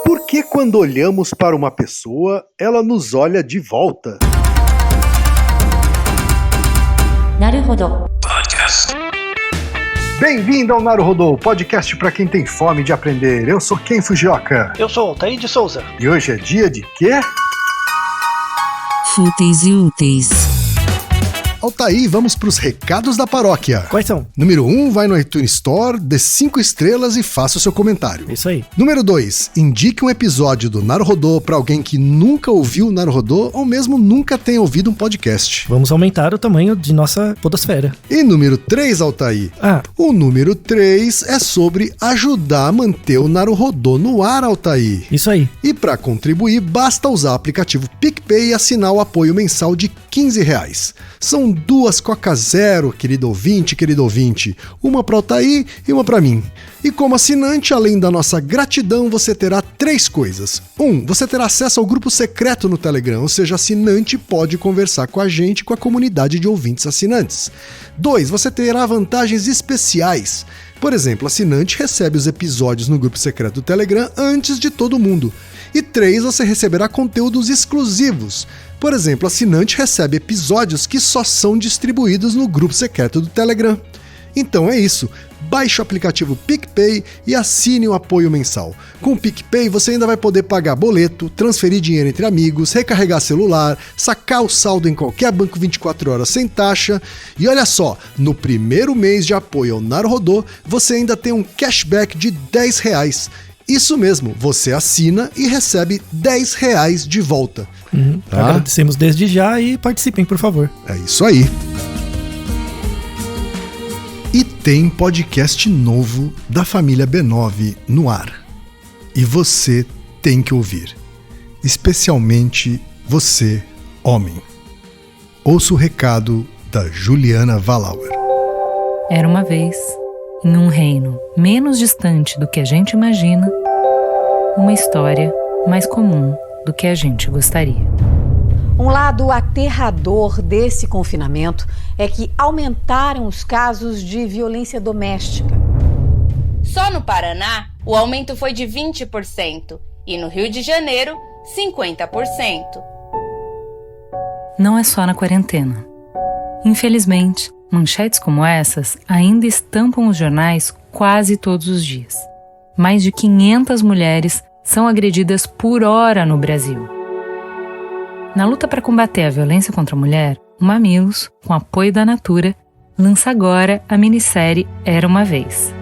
Por que quando olhamos para uma pessoa, ela nos olha de volta? Naruhodo. Bem-vindo ao Naruhodo, podcast para quem tem fome de aprender. Eu sou Ken Fujioka. Eu sou Altair de Souza. E hoje é dia de quê? Fúteis e úteis. Altair, vamos para os recados da paróquia. Quais são? Número 1, vai no iTunes Store, dê 5 estrelas e faça o seu comentário. Isso aí. Número 2, indique um episódio do Naruhodo para alguém que nunca ouviu o Naruhodo ou mesmo nunca tenha ouvido um podcast. Vamos aumentar o tamanho de nossa podosfera. E número 3, Altair. O número 3 é sobre ajudar a manter o Naruhodo no ar, Altair. Isso aí. E para contribuir, basta usar o aplicativo PicPay e assinar o apoio mensal de R$15. São 2 Coca Zero, querido ouvinte, uma para o Altair e uma para mim. E como assinante, além da nossa gratidão, você terá 3 coisas. 1, você terá acesso ao grupo secreto no Telegram, ou seja, assinante pode conversar com a gente e com a comunidade de ouvintes assinantes. 2, você terá vantagens especiais. Por exemplo, assinante recebe os episódios no grupo secreto do Telegram antes de todo mundo. E 3, você receberá conteúdos exclusivos. Por exemplo, assinante recebe episódios que só são distribuídos no grupo secreto do Telegram. Então é isso, baixe o aplicativo PicPay e assine o apoio mensal. Com o PicPay você ainda vai poder pagar boleto, transferir dinheiro entre amigos, recarregar celular, sacar o saldo em qualquer banco 24 horas sem taxa. E olha só, no primeiro mês de apoio ao Naruhodo, você ainda tem um cashback de R$10. Isso mesmo, você assina e recebe R$10 de volta. Tá? Agradecemos desde já e participem, por favor. É isso aí. E tem podcast novo da família B9 no ar. E você tem que ouvir. Especialmente você, homem. Ouça o recado da Juliana Valauer. Era uma vez, em um reino menos distante do que a gente imagina, uma história mais comum do que a gente gostaria. Um lado aterrador desse confinamento é que aumentaram os casos de violência doméstica. Só no Paraná, o aumento foi de 20% e no Rio de Janeiro, 50%. Não é só na quarentena. Infelizmente, manchetes como essas ainda estampam os jornais quase todos os dias. Mais de 500 mulheres são agredidas por hora no Brasil. Na luta para combater a violência contra a mulher, o Mamilos, com apoio da Natura, lança agora a minissérie Era uma Vez.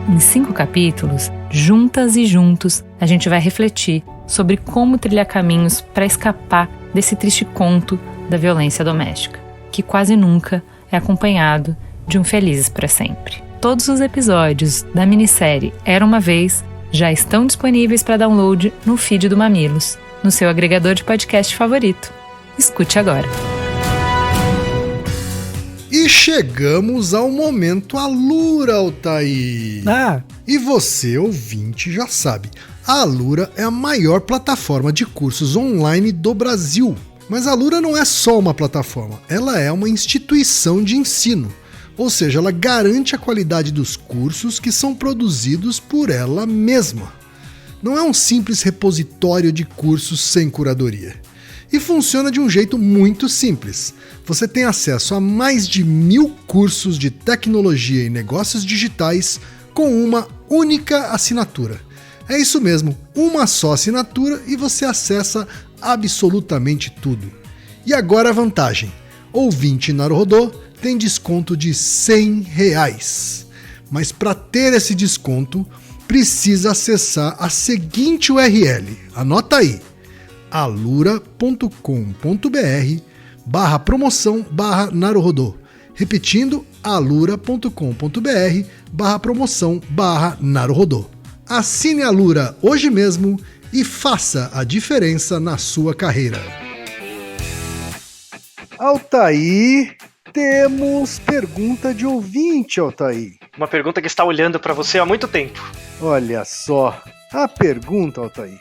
Em 5 capítulos, juntas e juntos, a gente vai refletir sobre como trilhar caminhos para escapar desse triste conto da violência doméstica, que quase nunca é acompanhado de um felizes para sempre. Todos os episódios da minissérie Era uma Vez já estão disponíveis para download no feed do Mamilos, no seu agregador de podcast favorito. Escute agora. E chegamos ao momento Alura, Altair. E você, ouvinte, já sabe, a Alura é a maior plataforma de cursos online do Brasil. Mas a Alura não é só uma plataforma, ela é uma instituição de ensino. Ou seja, ela garante a qualidade dos cursos que são produzidos por ela mesma. Não é um simples repositório de cursos sem curadoria. E funciona de um jeito muito simples. Você tem acesso a mais de 1000 cursos de tecnologia e negócios digitais com uma única assinatura. É isso mesmo, uma só assinatura e você acessa absolutamente tudo. E agora a vantagem. Ouvinte Naruhodo tem desconto de R$100. Mas para ter esse desconto, precisa acessar a seguinte URL. Anota aí. alura.com.br/promoção/Naruhodo. Repetindo, alura.com.br/promoção/Naruhodo. Assine a Alura hoje mesmo e faça a diferença na sua carreira. Altair, temos pergunta de ouvinte, Altair. Uma pergunta que está olhando para você há muito tempo. Olha só, a pergunta, Altair,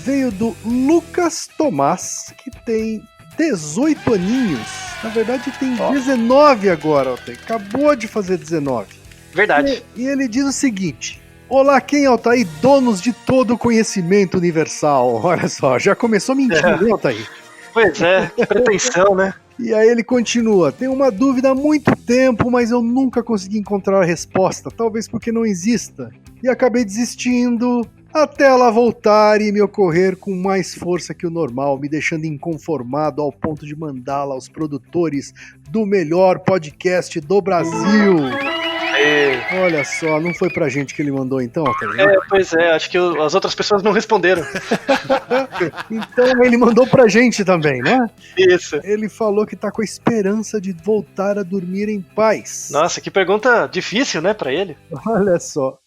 veio do Lucas Tomás, que tem 18 aninhos. Na verdade tem 19 agora, Altair. Acabou de fazer 19. Verdade. E ele diz o seguinte: Olá, quem é Altair? Donos de todo o conhecimento universal. Olha só, já começou mentindo, hein, Altair? Pois é, que pretensão, né? E aí ele continua, tenho uma dúvida há muito tempo, mas eu nunca consegui encontrar a resposta, talvez porque não exista. E acabei desistindo até ela voltar e me ocorrer com mais força que o normal, me deixando inconformado ao ponto de mandá-la aos produtores do melhor podcast do Brasil. Olha só, não foi pra gente que ele mandou então, Altair? Pois é, acho que as outras pessoas não responderam. Então ele mandou pra gente também, né? Isso. Ele falou que tá com a esperança de voltar a dormir em paz. Nossa, que pergunta difícil, né, pra ele? Olha só.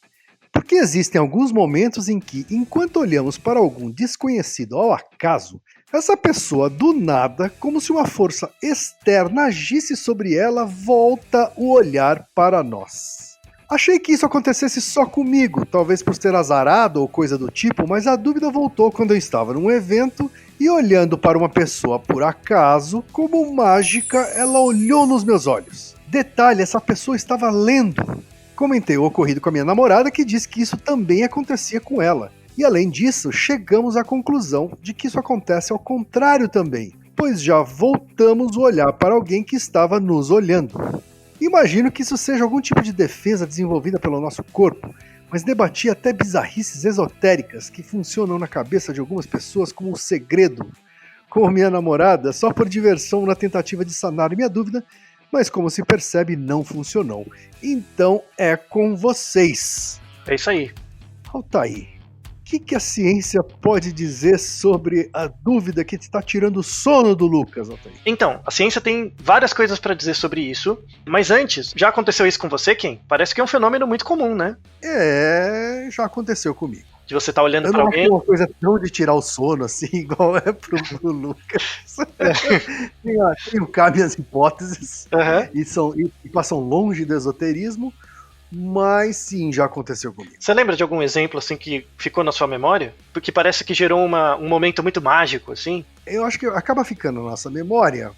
Porque existem alguns momentos em que, enquanto olhamos para algum desconhecido ao acaso, essa pessoa, do nada, como se uma força externa agisse sobre ela, volta o olhar para nós. Achei que isso acontecesse só comigo, talvez por ser azarado ou coisa do tipo, mas a dúvida voltou quando eu estava num evento e olhando para uma pessoa por acaso, como mágica, ela olhou nos meus olhos. Detalhe, essa pessoa estava lendo. Comentei o ocorrido com a minha namorada, que disse que isso também acontecia com ela. E além disso, chegamos à conclusão de que isso acontece ao contrário também, pois já voltamos o olhar para alguém que estava nos olhando. Imagino que isso seja algum tipo de defesa desenvolvida pelo nosso corpo, mas debati até bizarrices esotéricas que funcionam na cabeça de algumas pessoas como um segredo. Com minha namorada, só por diversão na tentativa de sanar minha dúvida, mas como se percebe, não funcionou. Então é com vocês. É isso aí. Altair, o que a ciência pode dizer sobre a dúvida que está tirando o sono do Lucas, Altair? Então, a ciência tem várias coisas para dizer sobre isso, mas antes, já aconteceu isso com você, Ken? Parece que é um fenômeno muito comum, né? Já aconteceu comigo. De você estar olhando para alguém. Eu não acho uma coisa tão de tirar o sono assim, igual é pro Lucas. Cabem as hipóteses e passam longe do esoterismo, mas sim, já aconteceu comigo. Você lembra de algum exemplo assim que ficou na sua memória? Porque parece que gerou um momento muito mágico, assim. Eu acho que acaba ficando na nossa memória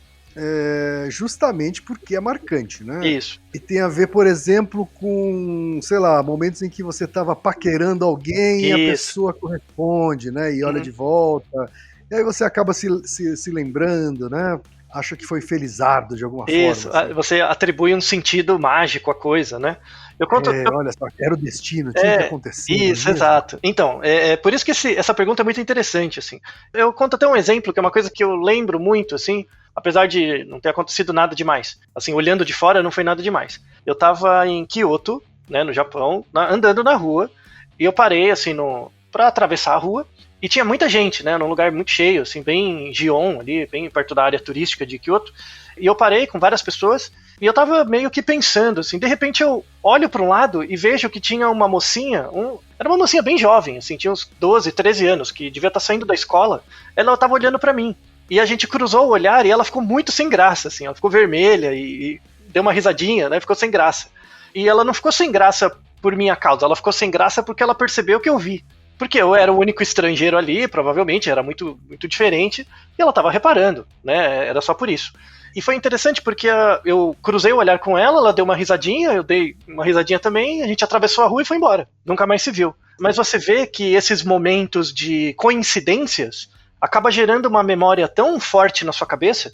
justamente porque é marcante, né? Isso. E tem a ver, por exemplo, com, sei lá, momentos em que você estava paquerando alguém e a pessoa corresponde, né? E olha de volta. E aí você acaba se lembrando, né? Acha que foi felizardo de alguma forma. Isso, assim. Você atribui um sentido mágico à coisa, né? Olha só, era o destino, tinha que acontecer. Isso, exato. Então, por isso que essa pergunta é muito interessante, assim. Eu conto até um exemplo, que é uma coisa que eu lembro muito, assim, apesar de não ter acontecido nada demais. Assim, olhando de fora, não foi nada demais. Eu tava em Kyoto, né, no Japão, andando na rua, e eu parei, assim, pra atravessar a rua, e tinha muita gente, né, num lugar muito cheio, assim, bem em Gion, ali, bem perto da área turística de Kyoto, e eu parei com várias pessoas, e eu tava meio que pensando, assim, de repente eu olho para um lado e vejo que tinha uma mocinha, era uma mocinha bem jovem, assim, tinha uns 12, 13 anos, que devia estar saindo da escola, ela tava olhando para mim, e a gente cruzou o olhar e ela ficou muito sem graça, assim, ela ficou vermelha e deu uma risadinha, né, ficou sem graça. E ela não ficou sem graça por minha causa, ela ficou sem graça porque ela percebeu que eu vi. Porque eu era o único estrangeiro ali, provavelmente, era muito, muito diferente, e ela estava reparando, né, era só por isso. E foi interessante porque eu cruzei o olhar com ela deu uma risadinha, eu dei uma risadinha também, a gente atravessou a rua e foi embora, nunca mais se viu. Mas você vê que esses momentos de coincidências acaba gerando uma memória tão forte na sua cabeça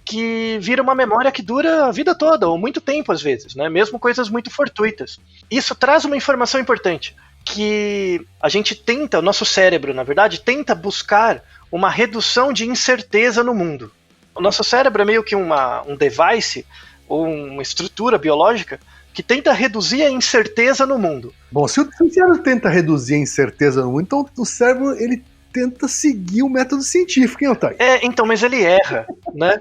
que vira uma memória que dura a vida toda, ou muito tempo às vezes, né? Mesmo coisas muito fortuitas. Isso traz uma informação importante, que a gente tenta, o nosso cérebro, na verdade, tenta buscar uma redução de incerteza no mundo. O nosso cérebro é meio que um device, ou uma estrutura biológica, que tenta reduzir a incerteza no mundo. Bom, se o cérebro tenta reduzir a incerteza no mundo, então o cérebro, ele tenta seguir o método científico, hein, Altair? Então, mas ele erra, né?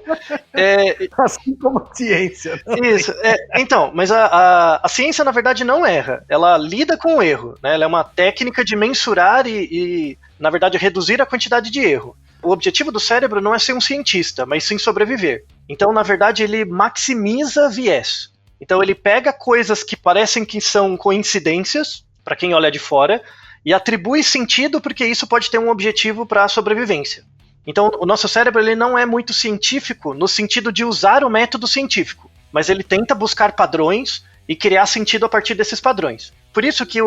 Assim como a ciência. Isso, então, mas a ciência, na verdade, não erra. Ela lida com o erro, né? Ela é uma técnica de mensurar e, na verdade, reduzir a quantidade de erro. O objetivo do cérebro não é ser um cientista, mas sim sobreviver. Então, na verdade, ele maximiza viés. Então, ele pega coisas que parecem que são coincidências, para quem olha de fora, e atribui sentido porque isso pode ter um objetivo para a sobrevivência. Então, o nosso cérebro ele não é muito científico no sentido de usar o método científico, mas ele tenta buscar padrões e criar sentido a partir desses padrões. Por isso que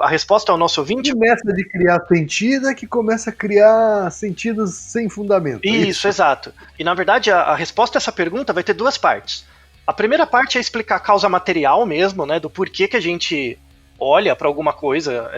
a resposta ao nosso ouvinte... Começa de criar sentido é que começa a criar sentidos sem fundamento. Isso, exato. E na verdade a resposta a essa pergunta vai ter duas partes. A primeira parte é explicar a causa material mesmo, né, do porquê que a gente olha para alguma coisa.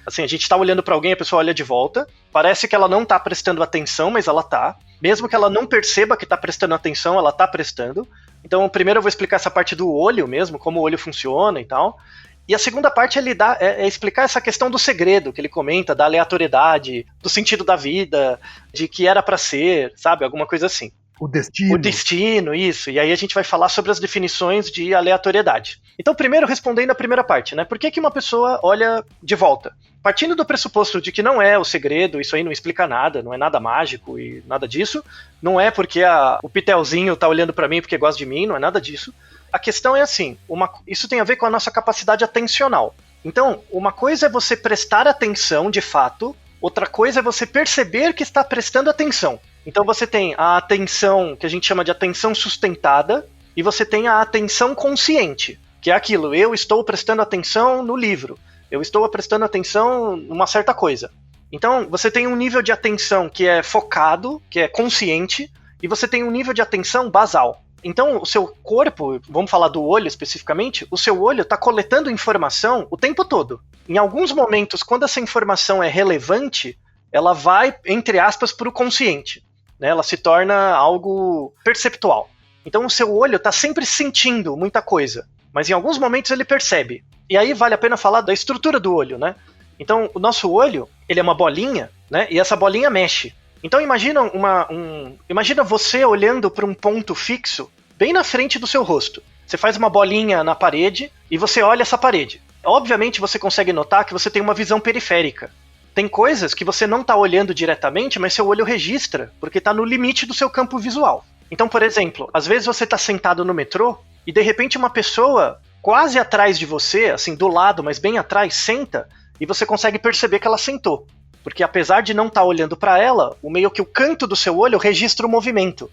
Assim, a gente está olhando para alguém, a pessoa olha de volta, parece que ela não está prestando atenção, mas ela está. Mesmo que ela não perceba que está prestando atenção, ela está prestando. Então, primeiro eu vou explicar essa parte do olho mesmo, como o olho funciona e tal. E a segunda parte é explicar essa questão do segredo que ele comenta, da aleatoriedade, do sentido da vida, de que era para ser, sabe? Alguma coisa assim. O destino. O destino, isso. E aí a gente vai falar sobre as definições de aleatoriedade. Então, primeiro respondendo a primeira parte, né? Por que uma pessoa olha de volta? Partindo do pressuposto de que não é o segredo, isso aí não explica nada, não é nada mágico e nada disso. Não é porque o Pitelzinho tá olhando para mim porque gosta de mim, não é nada disso. A questão é assim, isso tem a ver com a nossa capacidade atencional. Então, uma coisa é você prestar atenção de fato, outra coisa é você perceber que está prestando atenção. Então você tem a atenção, que a gente chama de atenção sustentada, e você tem a atenção consciente, que é aquilo, eu estou prestando atenção no livro, eu estou prestando atenção numa certa coisa. Então você tem um nível de atenção que é focado, que é consciente, e você tem um nível de atenção basal. Então o seu corpo, vamos falar do olho especificamente, o seu olho está coletando informação o tempo todo. Em alguns momentos, quando essa informação é relevante, ela vai, entre aspas, para o consciente. Ela se torna algo perceptual. Então o seu olho está sempre sentindo muita coisa, mas em alguns momentos ele percebe. E aí vale a pena falar da estrutura do olho, né? Então o nosso olho, ele é uma bolinha, né? E essa bolinha mexe. Então imagina você olhando para um ponto fixo bem na frente do seu rosto. Você faz uma bolinha na parede e você olha essa parede. Obviamente você consegue notar que você tem uma visão periférica. Tem coisas que você não está olhando diretamente, mas seu olho registra, porque está no limite do seu campo visual. Então, por exemplo, às vezes você está sentado no metrô e de repente uma pessoa quase atrás de você, assim, do lado, mas bem atrás, senta e você consegue perceber que ela sentou. Porque apesar de não estar olhando para ela, meio que o canto do seu olho registra o movimento.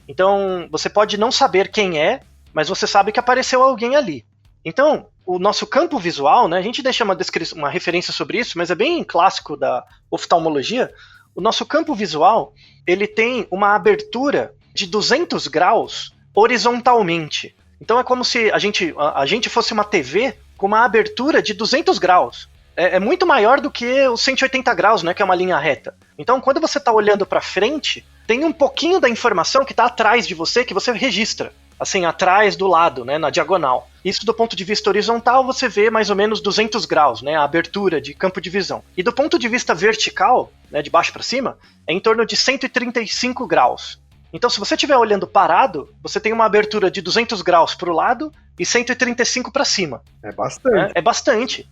Então, você pode não saber quem é, mas você sabe que apareceu alguém ali. Então, o nosso campo visual, né, a gente deixa uma referência sobre isso, mas é bem clássico da oftalmologia. O nosso campo visual, ele tem uma abertura de 200 graus horizontalmente. Então é como se a gente fosse uma TV com uma abertura de 200 graus. É muito maior do que os 180 graus, né, que é uma linha reta. Então, quando você está olhando para frente, tem um pouquinho da informação que está atrás de você, que você registra. Assim, atrás, do lado, né, na diagonal. Isso do ponto de vista horizontal, você vê mais ou menos 200 graus, né, a abertura de campo de visão. E do ponto de vista vertical, né, de baixo para cima, é em torno de 135 graus. Então, se você estiver olhando parado, você tem uma abertura de 200 graus para o lado e 135 para cima. É bastante. É bastante.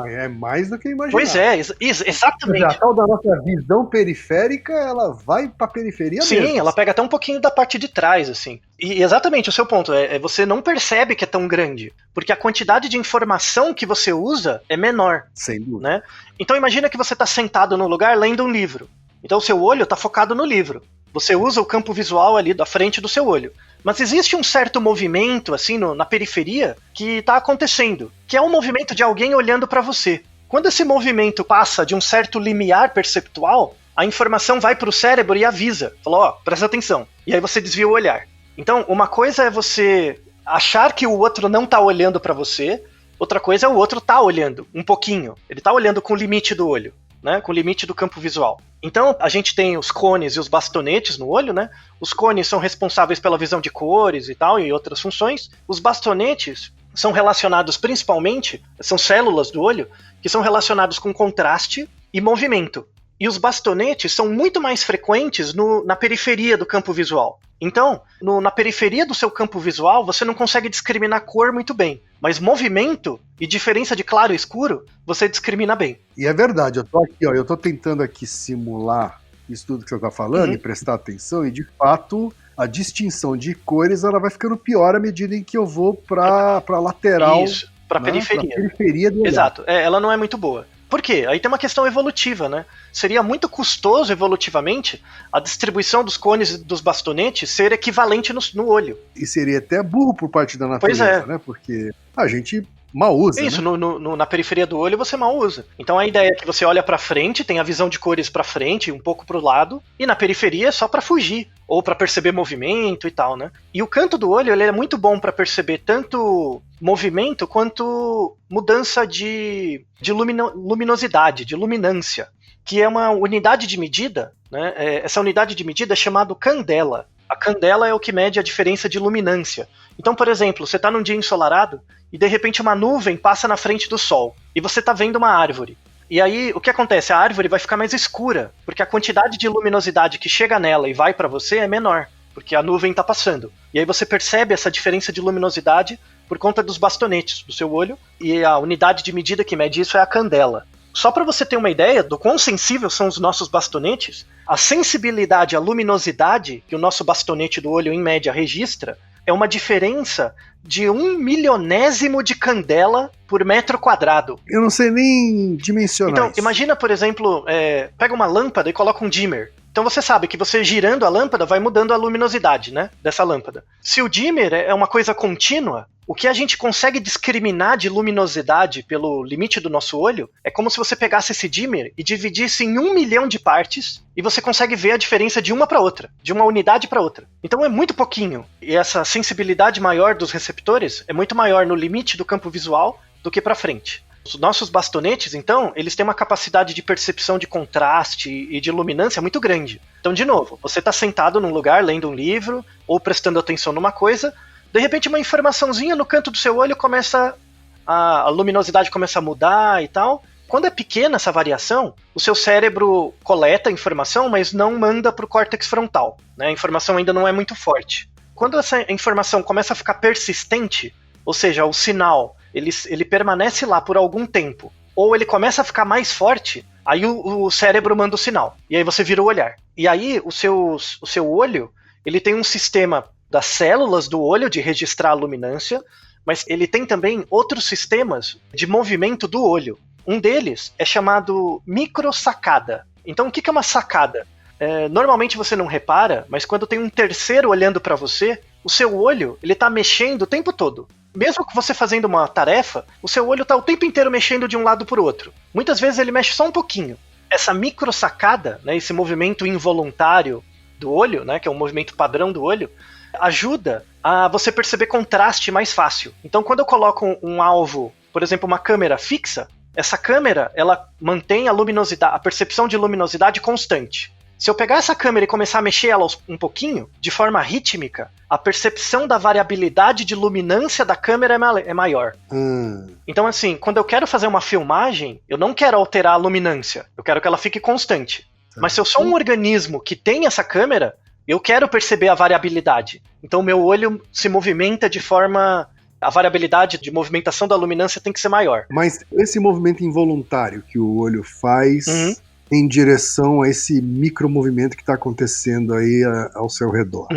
É mais do que imaginar. Pois é, exatamente. A tal da nossa visão periférica, ela vai para a periferia mesmo. Sim, ela pega até um pouquinho da parte de trás, assim. E exatamente, o seu ponto você não percebe que é tão grande, porque a quantidade de informação que você usa é menor. Sem dúvida. Né? Então imagina que você está sentado no lugar lendo um livro. Então o seu olho está focado no livro. Você usa o campo visual ali da frente do seu olho. Mas existe um certo movimento, assim, na periferia, que está acontecendo, que é um movimento de alguém olhando para você. Quando esse movimento passa de um certo limiar perceptual, a informação vai para o cérebro e avisa. Fala, presta atenção. E aí você desvia o olhar. Então, uma coisa é você achar que o outro não está olhando para você, outra coisa é o outro tá olhando um pouquinho. Ele está olhando com o limite do olho, né? Com o limite do campo visual. Então, a gente tem os cones e os bastonetes no olho, né? Os cones são responsáveis pela visão de cores e tal, e outras funções. Os bastonetes são relacionados principalmente, são células do olho, que são relacionados com contraste e movimento. E os bastonetes são muito mais frequentes na periferia do campo visual. Então, na periferia do seu campo visual, você não consegue discriminar cor muito bem. Mas movimento e diferença de claro e escuro, você discrimina bem. E é verdade, eu tô tentando aqui simular isso tudo que você tá falando e prestar atenção, e de fato, a distinção de cores ela vai ficando pior à medida em que eu vou pra lateral. Isso, pra periferia. Pra periferia do olhar. Exato, ela não é muito boa. Por quê? Aí tem uma questão evolutiva, né? Seria muito custoso evolutivamente a distribuição dos cones e dos bastonetes ser equivalente no olho. E seria até burro por parte da natureza, Pois é. né? Porque a gente mal usa, Isso, né? na periferia do olho você mal usa. Então a ideia é que você olha pra frente, tem a visão de cores pra frente, um pouco pro lado, e na periferia é só pra fugir, ou pra perceber movimento e tal, né? E o canto do olho, ele é muito bom pra perceber tanto movimento quanto mudança de luminosidade, de luminância, que é uma unidade de medida, né? Essa unidade de medida é chamada candela. A candela é o que mede a diferença de luminância. Então, por exemplo, você está num dia ensolarado e de repente uma nuvem passa na frente do sol e você está vendo uma árvore. E aí, o que acontece? A árvore vai ficar mais escura, porque a quantidade de luminosidade que chega nela e vai para você é menor, porque a nuvem está passando. E aí você percebe essa diferença de luminosidade por conta dos bastonetes do seu olho, e a unidade de medida que mede isso é a candela. Só para você ter uma ideia do quão sensíveis são os nossos bastonetes, a sensibilidade à luminosidade que o nosso bastonete do olho, em média, registra é uma diferença de 1 milionésimo de candela por metro quadrado. Eu não sei nem dimensionar Então, isso. imagina, por exemplo, pega uma lâmpada e coloca um dimmer. Então você sabe que você girando a lâmpada vai mudando a luminosidade, né, dessa lâmpada. Se o dimmer é uma coisa contínua, o que a gente consegue discriminar de luminosidade pelo limite do nosso olho é como se você pegasse esse dimmer e dividisse em 1 milhão de partes e você consegue ver a diferença de uma para outra, de uma unidade para outra. Então é muito pouquinho. E essa sensibilidade maior dos receptores é muito maior no limite do campo visual do que para frente. Os nossos bastonetes, então, eles têm uma capacidade de percepção de contraste e de luminância muito grande. Então, de novo, você está sentado num lugar lendo um livro ou prestando atenção numa coisa, de repente uma informaçãozinha no canto do seu olho começa a luminosidade começa a mudar e tal. Quando é pequena essa variação, o seu cérebro coleta a informação, mas não manda para o córtex frontal, né? A informação ainda não é muito forte. Quando essa informação começa a ficar persistente, ou seja, o sinal ele permanece lá por algum tempo, ou ele começa a ficar mais forte, aí o cérebro manda o sinal, e aí você vira o olhar. E aí o seu olho, ele tem um sistema das células do olho de registrar a luminância, mas ele tem também outros sistemas de movimento do olho. Um deles é chamado microsacada. Então o que é uma sacada? Normalmente você não repara, mas quando tem um terceiro olhando para você, o seu olho ele está mexendo o tempo todo. Mesmo que você fazendo uma tarefa, o seu olho está o tempo inteiro mexendo de um lado para o outro. Muitas vezes ele mexe só um pouquinho. Essa microsacada, né, esse movimento involuntário do olho, né, que é um movimento padrão do olho, ajuda a você perceber contraste mais fácil. Então, quando eu coloco um alvo, por exemplo, uma câmera fixa, essa câmera ela mantém a luminosidade, a percepção de luminosidade constante. Se eu pegar essa câmera e começar a mexer ela um pouquinho, de forma rítmica, a percepção da variabilidade de luminância da câmera é maior. Então, assim, quando eu quero fazer uma filmagem, eu não quero alterar a luminância, eu quero que ela fique constante. Mas se eu sou um organismo que tem essa câmera, eu quero perceber a variabilidade. Então, o meu olho se movimenta de forma... A variabilidade de movimentação da luminância tem que ser maior. Mas esse movimento involuntário que o olho faz... em direção a esse micromovimento que está acontecendo aí ao seu redor.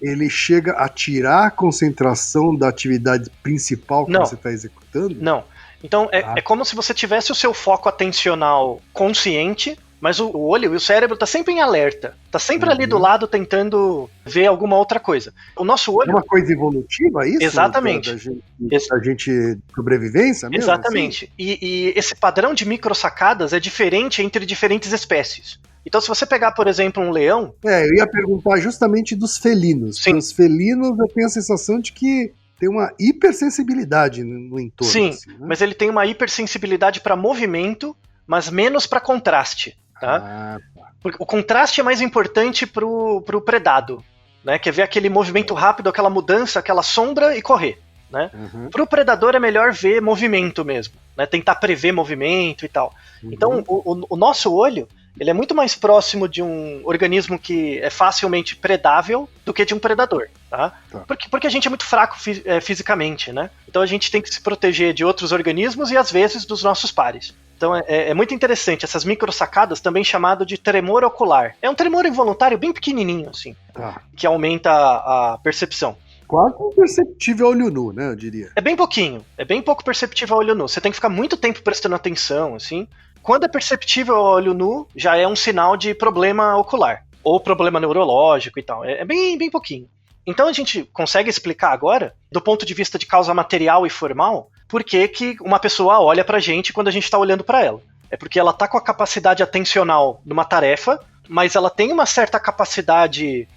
Ele chega a tirar a concentração da atividade principal que você está executando? Não. Então, é como se você tivesse o seu foco atencional consciente, mas o olho e o cérebro tá sempre em alerta. Tá sempre ali do lado tentando ver alguma outra coisa. O nosso olho... É uma coisa evolutiva, isso? Exatamente. Da gente sobrevivência mesmo? Exatamente. Assim? E esse padrão de microsacadas é diferente entre diferentes espécies. Então, se você pegar, por exemplo, um leão... eu ia perguntar justamente dos felinos. Sim. Os felinos, eu tenho a sensação de que tem uma hipersensibilidade no entorno. Sim, assim, né? Mas ele tem uma hipersensibilidade para movimento, mas menos para contraste. Tá? Porque o contraste é mais importante pro predado, né? Que é ver aquele movimento rápido, aquela mudança, aquela sombra e correr, né? Pro predador é melhor ver movimento mesmo, né? Tentar prever movimento e tal. Então o nosso olho ele é muito mais próximo de um organismo que é facilmente predável do que de um predador, tá? Porque a gente é muito fraco fisicamente, né? Então a gente tem que se proteger de outros organismos e às vezes dos nossos pares. Então é muito interessante, essas microsacadas, também chamado de tremor ocular. É um tremor involuntário bem pequenininho, assim, que aumenta a percepção. Quase imperceptível a olho nu, né, eu diria. É bem pouquinho, é bem pouco perceptível a olho nu. Você tem que ficar muito tempo prestando atenção, assim, Quando é perceptível ao olho nu, já é um sinal de problema ocular, ou problema neurológico e tal. É bem pouquinho. Então a gente consegue explicar agora, do ponto de vista de causa material e formal, por que uma pessoa olha pra gente quando a gente está olhando para ela. É porque ela tá com a capacidade atencional numa tarefa, mas ela tem uma certa capacidade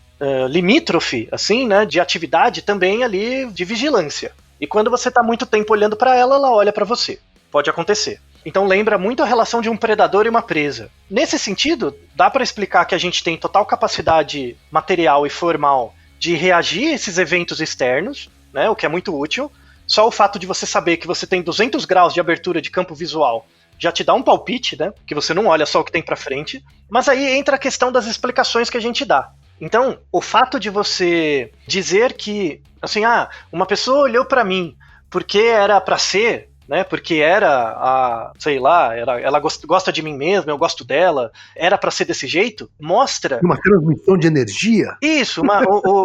limítrofe, assim, né, de atividade também ali de vigilância. E quando você tá muito tempo olhando para ela, ela olha para você. Pode acontecer. Então lembra muito a relação de um predador e uma presa. Nesse sentido, dá para explicar que a gente tem total capacidade material e formal de reagir a esses eventos externos, né, o que é muito útil. Só o fato de você saber que você tem 200 graus de abertura de campo visual já te dá um palpite, né, que você não olha só o que tem para frente. Mas aí entra a questão das explicações que a gente dá. Então, o fato de você dizer que, assim, uma pessoa olhou para mim porque era para ser, né, porque era sei lá, ela gosta de mim mesma, eu gosto dela, era para ser desse jeito, mostra... Uma transmissão de energia? Isso,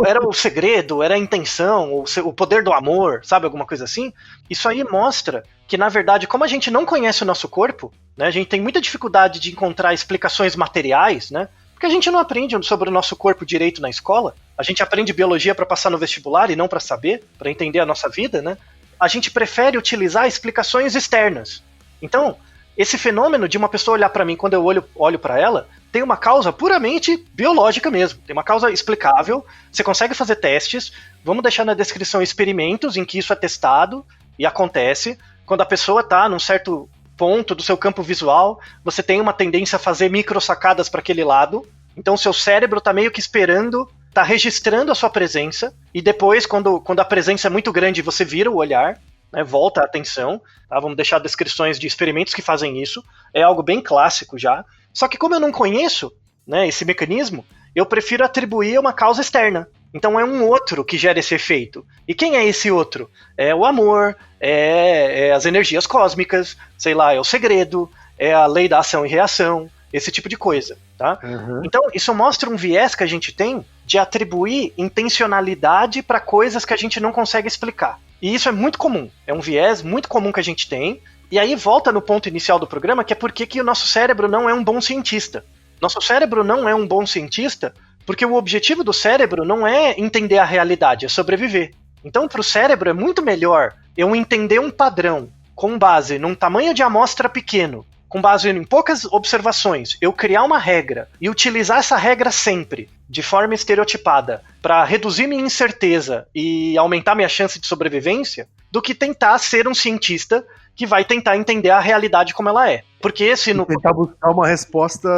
era o segredo, era a intenção, o poder do amor, sabe, alguma coisa assim. Isso aí mostra que, na verdade, como a gente não conhece o nosso corpo, né, a gente tem muita dificuldade de encontrar explicações materiais, né, porque a gente não aprende sobre o nosso corpo direito na escola, a gente aprende biologia para passar no vestibular e não para saber, para entender a nossa vida, né? A gente prefere utilizar explicações externas. Então, esse fenômeno de uma pessoa olhar para mim quando eu olho para ela, tem uma causa puramente biológica mesmo, tem uma causa explicável, você consegue fazer testes, vamos deixar na descrição experimentos em que isso é testado e acontece. Quando a pessoa está num certo ponto do seu campo visual, você tem uma tendência a fazer micro sacadas para aquele lado, então o seu cérebro está meio que esperando, está registrando a sua presença, e depois, quando a presença é muito grande, você vira o olhar, né, volta a atenção, tá? Vamos deixar descrições de experimentos que fazem isso, é algo bem clássico já, só que como eu não conheço, né, esse mecanismo, eu prefiro atribuir uma causa externa. Então é um outro que gera esse efeito. E quem é esse outro? É o amor, é as energias cósmicas, sei lá, é o segredo, é a lei da ação e reação, esse tipo de coisa, tá? Uhum. Então isso mostra um viés que a gente tem de atribuir intencionalidade para coisas que a gente não consegue explicar. E isso é muito comum, é um viés muito comum que a gente tem. E aí volta no ponto inicial do programa, que é por que o nosso cérebro não é um bom cientista. Nosso cérebro não é um bom cientista porque o objetivo do cérebro não é entender a realidade, é sobreviver. Então, para o cérebro é muito melhor eu entender um padrão com base num tamanho de amostra pequeno, com base em poucas observações, eu criar uma regra e utilizar essa regra sempre, de forma estereotipada, para reduzir minha incerteza e aumentar minha chance de sobrevivência, do que tentar ser um cientista que vai tentar entender a realidade como ela é. Porque tentar buscar uma resposta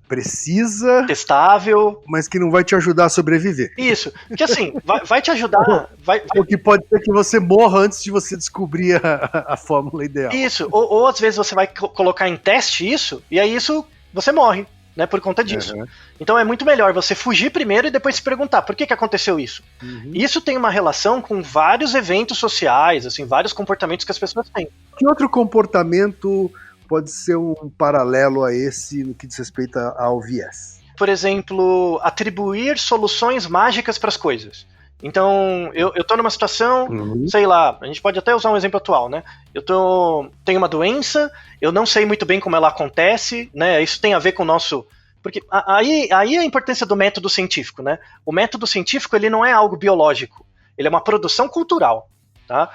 precisa, testável, mas que não vai te ajudar a sobreviver. Isso, porque assim, vai te ajudar... O que pode ser que você morra antes de você descobrir a fórmula ideal. Isso, ou às vezes você vai colocar em teste isso, e aí você morre, né, por conta disso. Uhum. Então é muito melhor você fugir primeiro e depois se perguntar, por que aconteceu isso? Uhum. Isso tem uma relação com vários eventos sociais, assim, vários comportamentos que as pessoas têm. Que outro comportamento pode ser um paralelo a esse no que diz respeito ao viés? Por exemplo, atribuir soluções mágicas para as coisas. Então, eu tô numa situação, sei lá, a gente pode até usar um exemplo atual, né? Tenho uma doença, eu não sei muito bem como ela acontece, né? Isso tem a ver com o nosso... Porque aí a importância do método científico, né? O método científico, ele não é algo biológico, ele é uma produção cultural. Tá?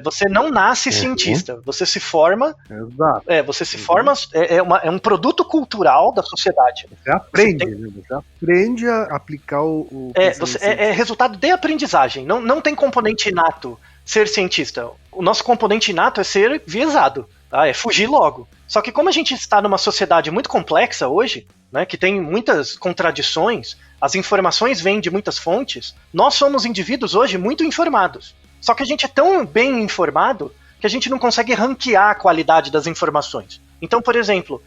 Você não nasce cientista, você se forma. Exato. Você se forma, é um produto cultural da sociedade. Você aprende a aplicar o é resultado de aprendizagem. Não tem componente inato ser cientista. O nosso componente inato é ser viesado, tá? É fugir logo. Só que como a gente está numa sociedade muito complexa hoje, né, que tem muitas contradições, as informações vêm de muitas fontes, nós somos indivíduos hoje muito informados. Só que a gente é tão bem informado que a gente não consegue ranquear a qualidade das informações. Então, por exemplo,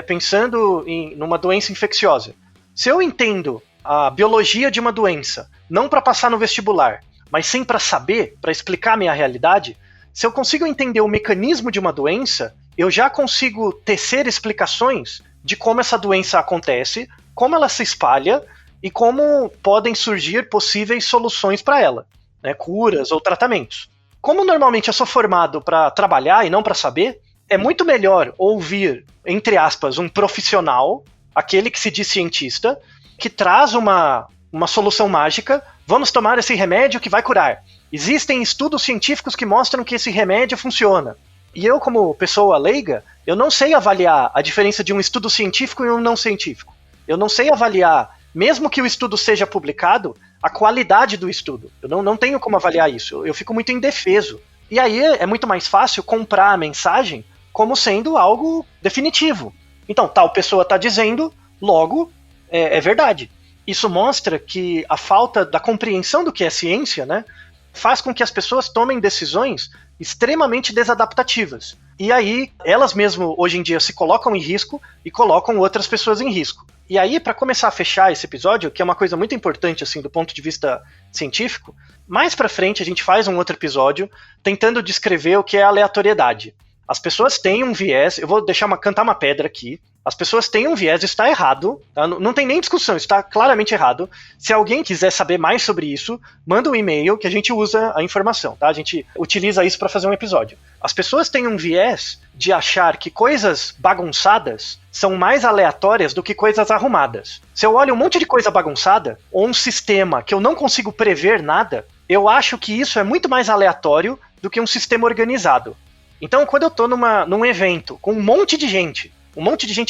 pensando numa doença infecciosa, se eu entendo a biologia de uma doença, não para passar no vestibular, mas sim para saber, para explicar a minha realidade, se eu consigo entender o mecanismo de uma doença, eu já consigo tecer explicações de como essa doença acontece, como ela se espalha e como podem surgir possíveis soluções para ela. Né, curas ou tratamentos. Como normalmente eu sou formado para trabalhar e não para saber, é muito melhor ouvir, entre aspas, um profissional, aquele que se diz cientista, que traz uma solução mágica, vamos tomar esse remédio que vai curar. Existem estudos científicos que mostram que esse remédio funciona. E eu, como pessoa leiga, eu não sei avaliar a diferença de um estudo científico e um não científico. Eu não sei avaliar, mesmo que o estudo seja publicado, a qualidade do estudo. Eu não tenho como avaliar isso. Eu fico muito indefeso. E aí é muito mais fácil comprar a mensagem como sendo algo definitivo. Então, tal pessoa está dizendo, logo, é verdade. Isso mostra que a falta da compreensão do que é ciência, né, faz com que as pessoas tomem decisões extremamente desadaptativas. E aí, elas mesmo, hoje em dia, se colocam em risco e colocam outras pessoas em risco. E aí, para começar a fechar esse episódio, que é uma coisa muito importante, assim, do ponto de vista científico, mais para frente a gente faz um outro episódio tentando descrever o que é aleatoriedade. As pessoas têm um viés, eu vou cantar uma pedra aqui, as pessoas têm um viés, está errado, tá? Não tem nem discussão, está claramente errado. Se alguém quiser saber mais sobre isso, manda um e-mail que a gente usa a informação, tá? A gente utiliza isso para fazer um episódio. As pessoas têm um viés de achar que coisas bagunçadas são mais aleatórias do que coisas arrumadas. Se eu olho um monte de coisa bagunçada, ou um sistema que eu não consigo prever nada, eu acho que isso é muito mais aleatório do que um sistema organizado. Então, quando eu estou num evento com um monte de gente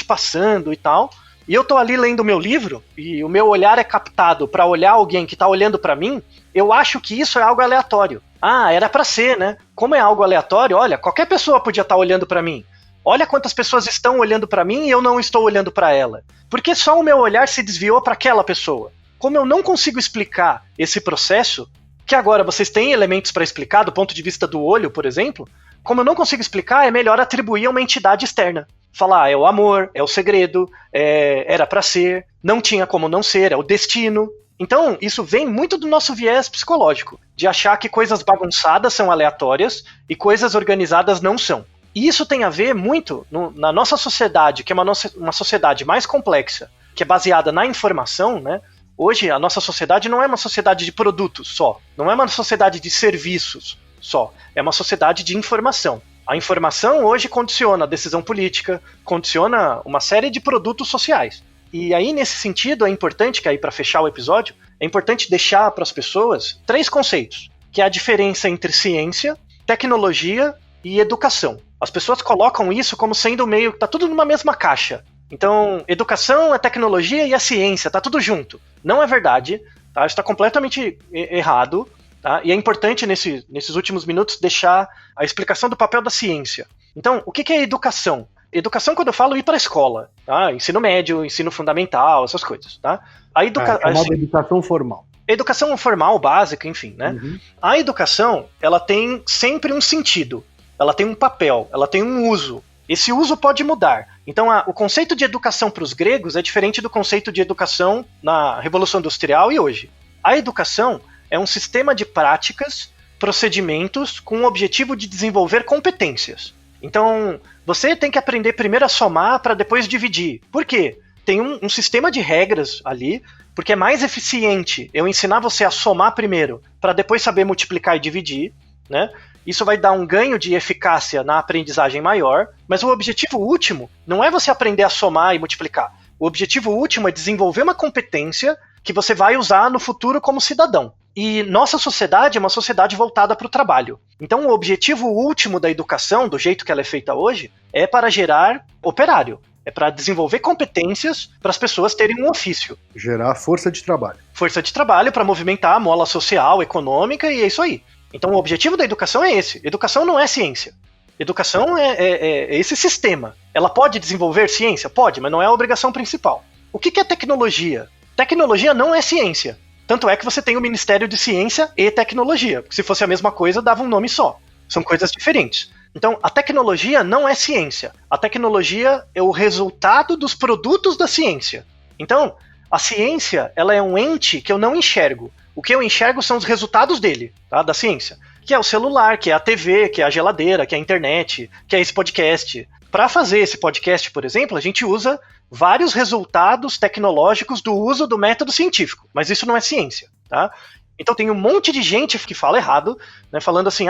passando e tal, e eu tô ali lendo o meu livro, e o meu olhar é captado para olhar alguém que tá olhando para mim, eu acho que isso é algo aleatório. Ah, era para ser, né? Como é algo aleatório, olha, qualquer pessoa podia estar olhando para mim. Olha quantas pessoas estão olhando para mim e eu não estou olhando para ela. Porque só o meu olhar se desviou para aquela pessoa. Como eu não consigo explicar esse processo, que agora vocês têm elementos para explicar do ponto de vista do olho, por exemplo, como eu não consigo explicar, é melhor atribuir a uma entidade externa. Falar, é o amor, é o segredo, era pra ser, não tinha como não ser, é o destino. Então, isso vem muito do nosso viés psicológico, de achar que coisas bagunçadas são aleatórias e coisas organizadas não são. E isso tem a ver muito na nossa sociedade, que é uma sociedade mais complexa, que é baseada na informação, né? Hoje, a nossa sociedade não é uma sociedade de produtos só, não é uma sociedade de serviços só, é uma sociedade de informação. A informação hoje condiciona a decisão política, condiciona uma série de produtos sociais. E aí, nesse sentido, é importante que aí, para fechar o episódio, é importante deixar para as pessoas 3 conceitos, que é a diferença entre ciência, tecnologia e educação. As pessoas colocam isso como sendo meio, tá tudo numa mesma caixa. Então, educação é tecnologia e é ciência, tá tudo junto. Não é verdade, tá? Isso está completamente errado. Tá? E é importante, nesses últimos minutos, deixar a explicação do papel da ciência. Então, o que é educação? Educação, quando eu falo, ir para a escola. Tá? Ensino médio, ensino fundamental, essas coisas. Tá? Educação formal. Educação formal, básica, enfim. Né? Uhum. A educação, ela tem sempre um sentido. Ela tem um papel, ela tem um uso. Esse uso pode mudar. Então, o conceito de educação para os gregos é diferente do conceito de educação na Revolução Industrial e hoje. A educação é um sistema de práticas, procedimentos com o objetivo de desenvolver competências. Então, você tem que aprender primeiro a somar para depois dividir. Por quê? Tem um sistema de regras ali, porque é mais eficiente eu ensinar você a somar primeiro para depois saber multiplicar e dividir, né? Isso vai dar um ganho de eficácia na aprendizagem maior, mas o objetivo último não é você aprender a somar e multiplicar. O objetivo último é desenvolver uma competência que você vai usar no futuro como cidadão. E nossa sociedade é uma sociedade voltada para o trabalho. Então, o objetivo último da educação, do jeito que ela é feita hoje, é para gerar operário. É para desenvolver competências para as pessoas terem um ofício. Gerar força de trabalho. Força de trabalho para movimentar a mola social, econômica, e é isso aí. Então, o objetivo da educação é esse. Educação não é ciência. Educação é esse sistema. Ela pode desenvolver ciência? Pode, mas não é a obrigação principal. O que é tecnologia? Tecnologia não é ciência. Tanto é que você tem o Ministério de Ciência e Tecnologia, porque se fosse a mesma coisa, dava um nome só. São coisas diferentes. Então, a tecnologia não é ciência. A tecnologia é o resultado dos produtos da ciência. Então, a ciência, ela é um ente que eu não enxergo. O que eu enxergo são os resultados dele, tá? Da ciência. Que é o celular, que é a TV, que é a geladeira, que é a internet, que é esse podcast. Para fazer esse podcast, por exemplo, a gente usa vários resultados tecnológicos do uso do método científico, mas isso não é ciência, tá? Então tem um monte de gente que fala errado, né, falando assim,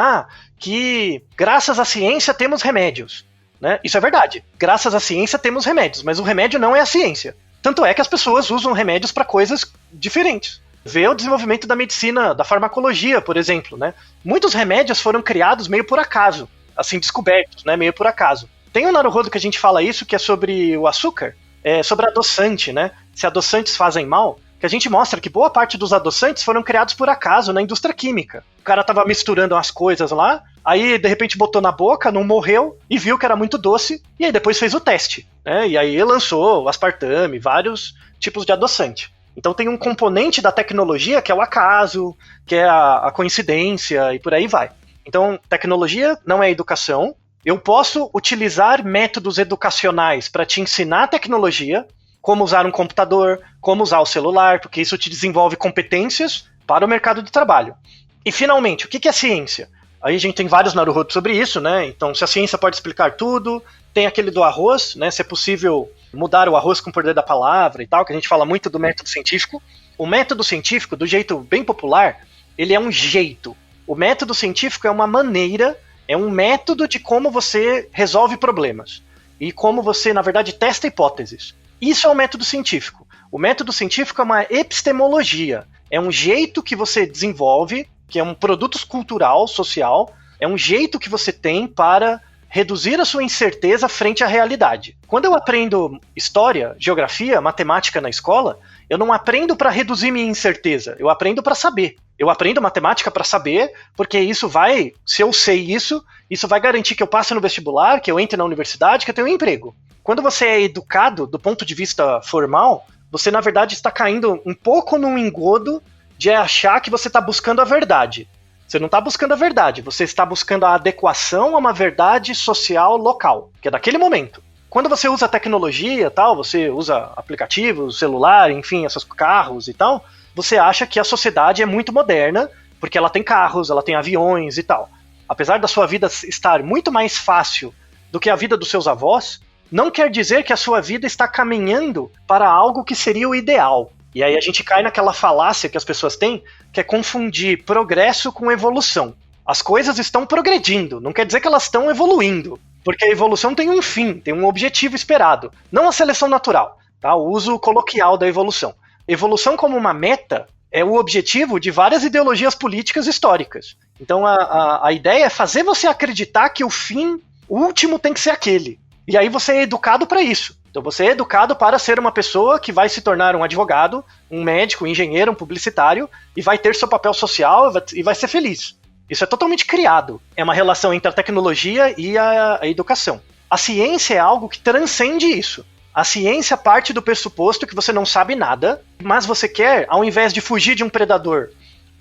que graças à ciência temos remédios. né? Isso é verdade. Graças à ciência temos remédios, mas o remédio não é a ciência. Tanto é que as pessoas usam remédios para coisas diferentes. Vê o desenvolvimento da medicina, da farmacologia, por exemplo, né? Muitos remédios foram criados meio por acaso, assim, descobertos, né? Meio por acaso. Tem um Naruhodo que a gente fala isso, que é sobre o açúcar, sobre adoçante, né? Se adoçantes fazem mal, que a gente mostra que boa parte dos adoçantes foram criados por acaso na indústria química. O cara tava misturando umas coisas lá, aí de repente botou na boca, não morreu, e viu que era muito doce, e aí depois fez o teste, né? E aí lançou o aspartame, vários tipos de adoçante. Então tem um componente da tecnologia que é o acaso, que é a coincidência e por aí vai. Então tecnologia não é educação. Eu posso utilizar métodos educacionais para te ensinar tecnologia, como usar um computador, como usar o celular, porque isso te desenvolve competências para o mercado de trabalho. E finalmente, o que é ciência? Aí a gente tem vários Naruhodo sobre isso, né? Então se a ciência pode explicar tudo, tem aquele do arroz, né? Se é possível mudar o arroz com o poder da palavra e tal, que a gente fala muito do método científico. O método científico, do jeito bem popular, ele é um jeito. O método científico é uma maneira, é um método de como você resolve problemas. E como você, na verdade, testa hipóteses. Isso é o método científico. O método científico é uma epistemologia. É um jeito que você desenvolve, que é um produto cultural, social, é um jeito que você tem para reduzir a sua incerteza frente à realidade. Quando eu aprendo história, geografia, matemática na escola, eu não aprendo para reduzir minha incerteza, eu aprendo para saber. Eu aprendo matemática para saber, porque isso vai, se eu sei isso, isso vai garantir que eu passe no vestibular, que eu entre na universidade, que eu tenha um emprego. Quando você é educado do ponto de vista formal, você na verdade está caindo um pouco num engodo de achar que você está buscando a verdade. Você não está buscando a verdade, você está buscando a adequação a uma verdade social local, que é daquele momento. Quando você usa tecnologia, tal, você usa aplicativos, celular, enfim, esses carros e tal, você acha que a sociedade é muito moderna, porque ela tem carros, ela tem aviões e tal. Apesar da sua vida estar muito mais fácil do que a vida dos seus avós, não quer dizer que a sua vida está caminhando para algo que seria o ideal. E aí a gente cai naquela falácia que as pessoas têm, que é confundir progresso com evolução. As coisas estão progredindo, não quer dizer que elas estão evoluindo, porque a evolução tem um fim, tem um objetivo esperado, não a seleção natural, tá? O uso coloquial da evolução. Evolução como uma meta é o objetivo de várias ideologias políticas históricas. Então a ideia é fazer você acreditar que o fim último tem que ser aquele. E aí você é educado para isso. Então você é educado para ser uma pessoa que vai se tornar um advogado, um médico, um engenheiro, um publicitário, e vai ter seu papel social e vai ser feliz. Isso é totalmente criado. É uma relação entre a tecnologia e a educação. A ciência é algo que transcende isso. A ciência parte do pressuposto que você não sabe nada, mas você quer, ao invés de fugir de um predador,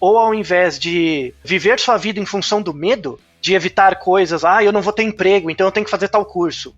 ou ao invés de viver sua vida em função do medo, de evitar coisas, eu não vou ter emprego, então eu tenho que fazer tal curso.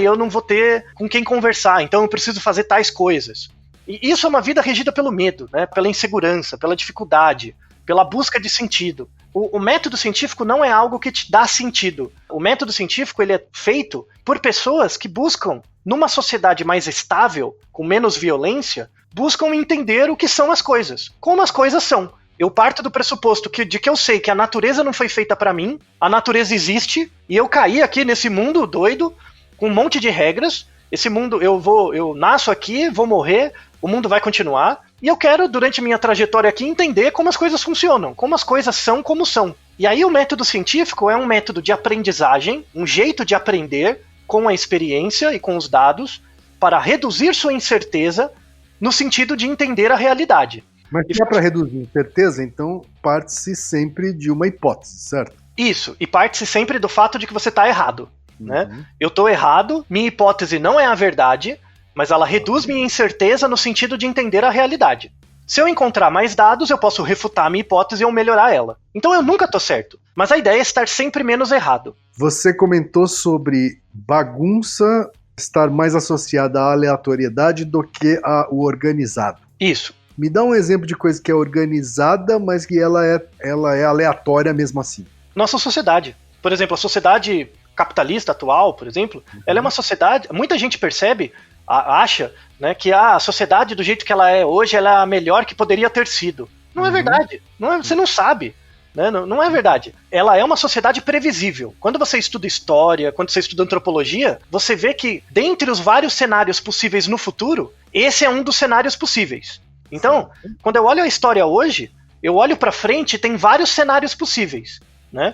Eu não vou ter com quem conversar, então eu preciso fazer tais coisas. E isso é uma vida regida pelo medo, né? Pela insegurança, pela dificuldade, pela busca de sentido. O método científico não é algo que te dá sentido. O método científico ele é feito por pessoas que buscam, numa sociedade mais estável, com menos violência, buscam entender o que são as coisas, como as coisas são. Eu parto do pressuposto de que eu sei que a natureza não foi feita para mim, a natureza existe, e eu caí aqui nesse mundo doido, com um monte de regras. Esse mundo, eu nasço aqui, vou morrer, o mundo vai continuar, e eu quero, durante minha trajetória aqui, entender como as coisas funcionam, como as coisas são como são. E aí o método científico é um método de aprendizagem, um jeito de aprender com a experiência e com os dados, para reduzir sua incerteza no sentido de entender a realidade. Mas se é para reduzir incerteza, então parte-se sempre de uma hipótese, certo? Isso, e parte-se sempre do fato de que você está errado. Né? Eu estou errado, minha hipótese não é a verdade, mas ela reduz minha incerteza no sentido de entender a realidade. Se eu encontrar mais dados, eu posso refutar a minha hipótese ou melhorar ela. Então eu nunca estou certo, mas a ideia é estar sempre menos errado. Você comentou sobre bagunça estar mais associada à aleatoriedade do que ao organizado. Isso. Me dá um exemplo de coisa que é organizada, mas que ela é aleatória mesmo assim. Nossa sociedade. Por exemplo, a sociedade capitalista atual, por exemplo, ela é uma sociedade, muita gente percebe, acha, né, que a sociedade do jeito que ela é hoje, ela é a melhor que poderia ter sido. Não é verdade, você não sabe. Né? Não é verdade. Ela é uma sociedade previsível. Quando você estuda história, quando você estuda antropologia, você vê que, dentre os vários cenários possíveis no futuro, esse é um dos cenários possíveis. Então, quando eu olho a história hoje, eu olho para frente e tem vários cenários possíveis. Né?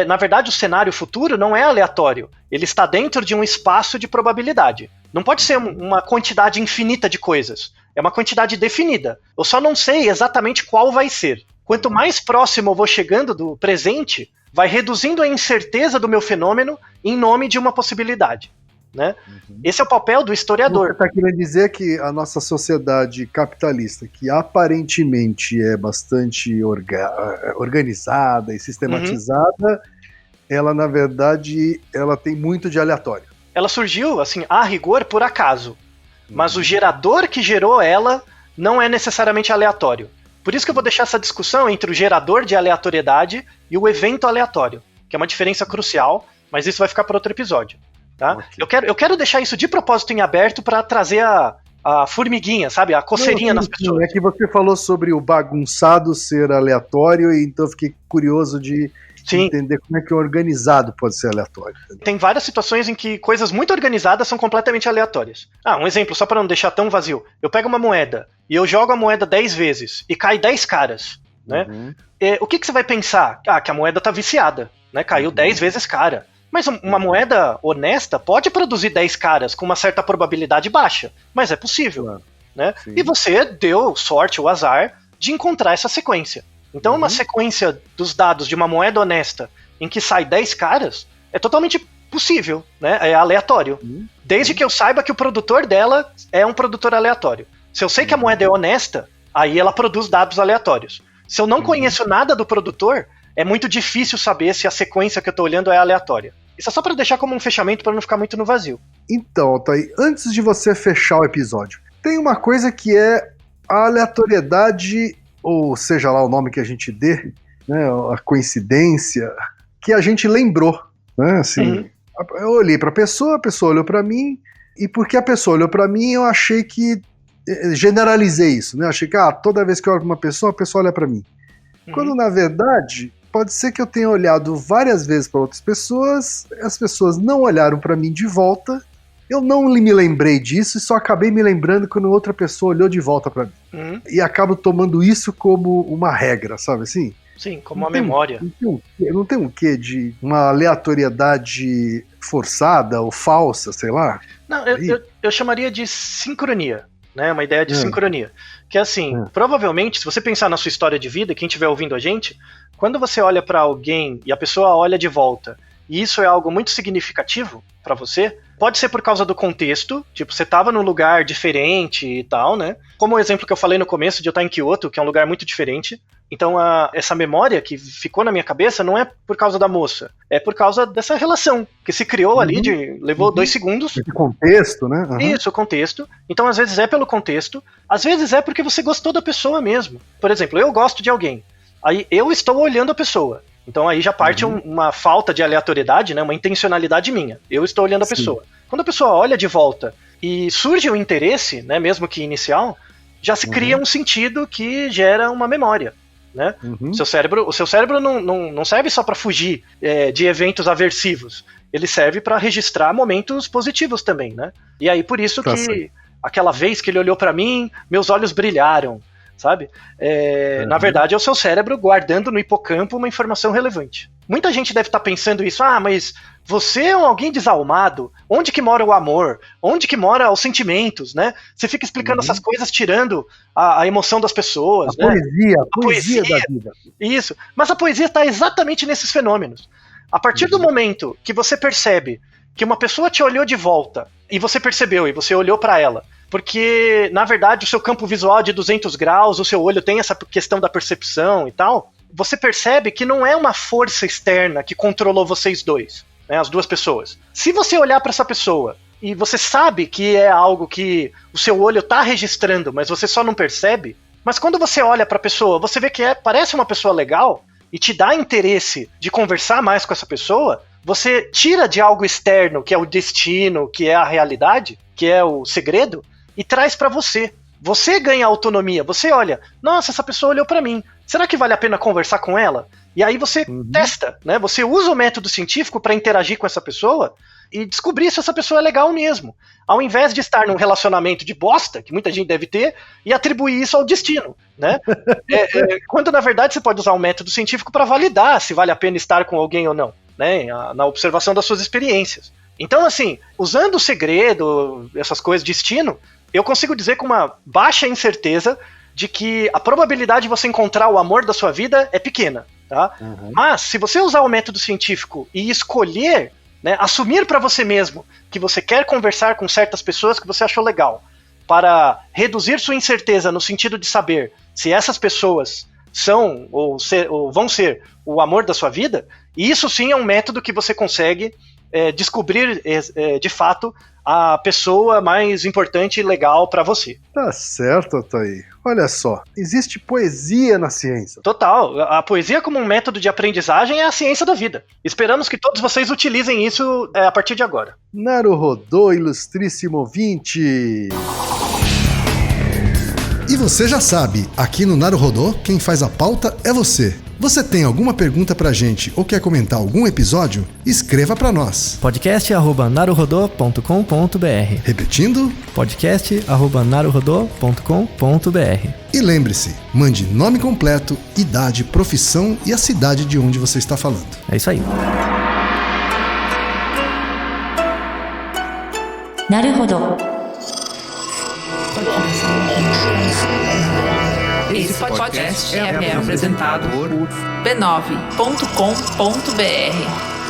Na verdade, o cenário futuro não é aleatório. Ele está dentro de um espaço de probabilidade. Não pode ser uma quantidade infinita de coisas. É uma quantidade definida. Eu só não sei exatamente qual vai ser. Quanto mais próximo eu vou chegando do presente, vai reduzindo a incerteza do meu fenômeno em nome de uma possibilidade. Né? Esse é o papel do historiador. Você está querendo dizer que a nossa sociedade capitalista, que aparentemente é bastante organizada e sistematizada, ela, na verdade, ela tem muito de aleatório. Ela surgiu, assim, a rigor, por acaso. Mas o gerador que gerou ela não é necessariamente aleatório. Por isso que eu vou deixar essa discussão entre o gerador de aleatoriedade e o evento aleatório, que é uma diferença crucial, mas isso vai ficar para outro episódio. Tá? Okay. Eu quero deixar isso de propósito em aberto para trazer a formiguinha, sabe? A coceirinha nas pessoas. É que você falou sobre o bagunçado ser aleatório, e então eu fiquei curioso de entender como é que o organizado pode ser aleatório. Tem várias situações em que coisas muito organizadas são completamente aleatórias. Um exemplo, só para não deixar tão vazio. Eu pego uma moeda e eu jogo a moeda 10 vezes e cai 10 caras. Né? O que você vai pensar? Que a moeda tá viciada, né? Caiu 10 vezes cara. Mas uma moeda honesta pode produzir 10 caras com uma certa probabilidade baixa, mas é possível. Né? E você deu sorte ou azar de encontrar essa sequência. Então uma sequência dos dados de uma moeda honesta em que sai 10 caras é totalmente possível, né? É aleatório. Desde que eu saiba que o produtor dela é um produtor aleatório. Se eu sei que a moeda é honesta, aí ela produz dados aleatórios. Se eu não conheço nada do produtor, é muito difícil saber se a sequência que eu estou olhando é aleatória. Isso é só para deixar como um fechamento para não ficar muito no vazio. Então, Altair, antes de você fechar o episódio, tem uma coisa que é a aleatoriedade, ou seja lá o nome que a gente dê, né, a coincidência, que a gente lembrou. Né, assim, eu olhei para a pessoa olhou para mim, e porque a pessoa olhou para mim, eu achei que generalizei isso. Né, achei que toda vez que eu olho para uma pessoa, a pessoa olha para mim. Quando, na verdade, pode ser que eu tenha olhado várias vezes para outras pessoas, as pessoas não olharam para mim de volta, eu não me lembrei disso e só acabei me lembrando quando outra pessoa olhou de volta para mim. E acabo tomando isso como uma regra, sabe assim? Sim, como uma memória. Não tem um quê de uma aleatoriedade forçada ou falsa, sei lá? Não, eu chamaria de sincronia. Né, uma ideia de sincronia. Que é assim, provavelmente, se você pensar na sua história de vida, quem estiver ouvindo a gente, quando você olha para alguém e a pessoa olha de volta, e isso é algo muito significativo para você, pode ser por causa do contexto, tipo, você estava num lugar diferente e tal, né? Como o exemplo que eu falei no começo de eu estar em Kyoto, que é um lugar muito diferente. Então, essa memória que ficou na minha cabeça não é por causa da moça, é por causa dessa relação que se criou ali, levou 2 segundos. Esse contexto, né? Isso, o contexto. Então, às vezes é pelo contexto, às vezes é porque você gostou da pessoa mesmo. Por exemplo, eu gosto de alguém, aí eu estou olhando a pessoa. Então aí já parte uma falta de aleatoriedade, né? Uma intencionalidade minha. Eu estou olhando a pessoa. Quando a pessoa olha de volta e surge um interesse, né, mesmo que inicial, já se cria um sentido que gera uma memória. Né? O seu cérebro não serve só para fugir de eventos aversivos. Ele serve para registrar momentos positivos também. Né? E aí por isso que aquela vez que ele olhou para mim, meus olhos brilharam. Sabe? Na verdade é o seu cérebro guardando no hipocampo uma informação relevante. Muita gente deve estar pensando isso, mas você é alguém desalmado, onde que mora o amor? Onde que mora os sentimentos, né? Você fica explicando essas coisas, tirando a emoção das pessoas, a né? Poesia da vida. Isso, mas a poesia está exatamente nesses fenômenos. A partir do momento que você percebe que uma pessoa te olhou de volta, e você percebeu, e você olhou para ela, porque, na verdade, o seu campo visual é de 200 graus, o seu olho tem essa questão da percepção e tal, você percebe que não é uma força externa que controlou vocês dois, né, as duas pessoas. Se você olhar para essa pessoa e você sabe que é algo que o seu olho está registrando, mas você só não percebe, mas quando você olha para a pessoa, você vê que parece uma pessoa legal e te dá interesse de conversar mais com essa pessoa, você tira de algo externo, que é o destino, que é a realidade, que é o segredo, e traz para você. Você ganha autonomia. Você olha, nossa, essa pessoa olhou para mim. será que vale a pena conversar com ela? E aí você testa, né? Você usa o método científico para interagir com essa pessoa e descobrir se essa pessoa é legal mesmo. Ao invés de estar num relacionamento de bosta, que muita gente deve ter, e atribuir isso ao destino, né? Quando, na verdade, você pode usar um método científico para validar se vale a pena estar com alguém ou não, né? Na observação das suas experiências. Então, assim, usando o segredo, essas coisas, destino, eu consigo dizer com uma baixa incerteza de que a probabilidade de você encontrar o amor da sua vida é pequena, tá? Mas, se você usar o método científico e escolher, né, assumir para você mesmo que você quer conversar com certas pessoas que você achou legal, para reduzir sua incerteza no sentido de saber se essas pessoas são ou vão ser o amor da sua vida, isso sim é um método que você consegue descobrir de fato a pessoa mais importante e legal para você. Tá certo, Altair. Olha só, existe poesia na ciência. Total. A poesia como um método de aprendizagem é a ciência da vida. Esperamos que todos vocês utilizem isso a partir de agora. Naruhodô, ilustríssimo ouvinte! E você já sabe, aqui no Naruhodô, quem faz a pauta é você. Você tem alguma pergunta pra gente ou quer comentar algum episódio? Escreva pra nós. podcast@naruhodô.com.br. Repetindo? podcast@naruhodô.com.br. E lembre-se, mande nome completo, idade, profissão e a cidade de onde você está falando. É isso aí. Naruhodo. Esse podcast é apresentado por b9.com.br.